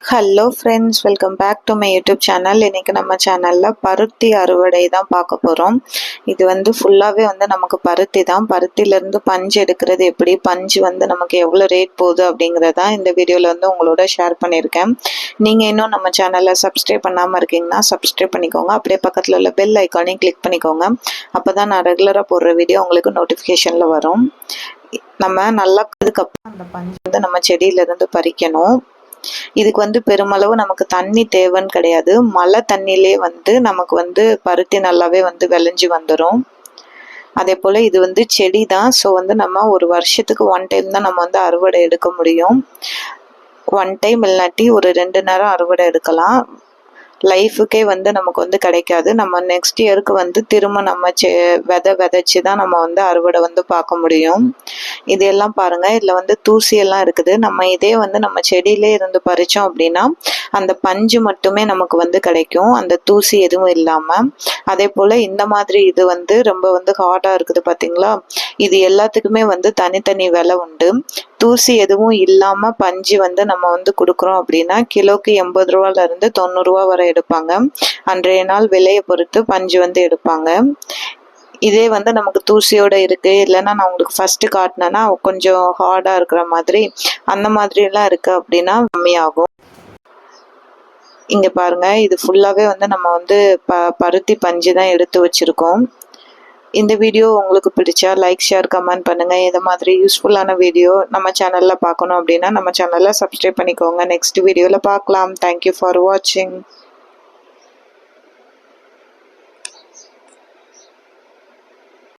Hello friends, welcome back to my YouTube channel. இன்றைக்கி நம்ம சேனலில் பருத்தி அறுவடை தான் பார்க்க போகிறோம். இது ஃபுல்லாகவே நமக்கு பருத்தி தான். பருத்தியிலேருந்து பஞ்சு எடுக்கிறது எப்படி, பஞ்சு நமக்கு எவ்வளோ ரேட் போகுது அப்படிங்கிறதான் இந்த வீடியோவில் உங்களோட ஷேர் பண்ணியிருக்கேன். நீங்கள் இன்னும் நம்ம சேனலை சப்ஸ்கிரைப் பண்ணாமல் இருக்கீங்கன்னா சப்ஸ்கிரைப் பண்ணிக்கோங்க. அப்படியே பக்கத்தில் உள்ள பெல் ஐக்கானையும் கிளிக் பண்ணிக்கோங்க. அப்போ தான் நான் ரெகுலராக போடுற வீடியோ உங்களுக்கு நோட்டிஃபிகேஷனில் வரும். நம்ம நல்லா அதுக்கப்புறம் அந்த பஞ்சு நம்ம செடியிலேருந்து பறிக்கணும். இதுக்கு பெருமளவு நமக்கு தண்ணி தேவைன்னு கிடையாது. மழை தண்ணியிலே நமக்கு பருத்தி நல்லாவே விளைஞ்சி வந்துடும். அதே போல் இது செடி தான். ஸோ நம்ம ஒரு வருஷத்துக்கு 1 டைம் தான் நம்ம அறுவடை எடுக்க முடியும். 1 டைம் இல்லாட்டி ஒரு 2 நேரம் அறுவடை எடுக்கலாம். லைஃபுக்கே நமக்கு கிடைக்காது. நம்ம நெக்ஸ்ட் இயருக்கு திரும்ப நம்ம விதைச்சி தான் நம்ம அறுவடை பார்க்க முடியும். இதெல்லாம் பாருங்க, இதில் தூசியெல்லாம் இருக்குது. நம்ம இதே நம்ம செடியிலே இருந்து பறித்தோம் அப்படின்னா அந்த பஞ்சு மட்டுமே நமக்கு கிடைக்கும், அந்த தூசி எதுவும் இல்லாமல். அதே போல் இந்த மாதிரி இது ரொம்ப ஹார்டாக இருக்குது பார்த்தீங்களா. இது எல்லாத்துக்குமே தனித்தனி விலை உண்டு. தூசி எதுவும் இல்லாமல் பஞ்சு நம்ம கொடுக்குறோம் அப்படின்னா கிலோக்கு 80 ரூபாலேருந்து 90 ரூபா வரை எடுப்பாங்க. அன்றைய நாள் விலையை பொறுத்து பஞ்சு எடுப்பாங்க. இதே நமக்கு தூசியோட இருக்கு, இல்லைன்னா நான் உங்களுக்கு ஃபர்ஸ்ட் காட்டினேன்னா கொஞ்சம் ஹார்டா இருக்கிற மாதிரி அந்த மாதிரி எல்லாம் இருக்கு அப்படின்னா கம்மியாகும். இங்க பாருங்க, இது ஃபுல்லாவே நம்ம பருத்தி பஞ்சு தான் எடுத்து வச்சிருக்கோம். இந்த வீடியோ உங்களுக்கு பிடிச்சா லைக், ஷேர், கமெண்ட் பண்ணுங்க. இந்த மாதிரி யூஸ்ஃபுல்லான வீடியோ நம்ம சேனல்ல பார்க்கணும் அப்படின்னா நம்ம சேனல்ல சப்ஸ்கிரைப் பண்ணிக்கோங்க. நெக்ஸ்ட் வீடியோல பார்க்கலாம். தேங்க்யூ ஃபார் வாட்சிங்.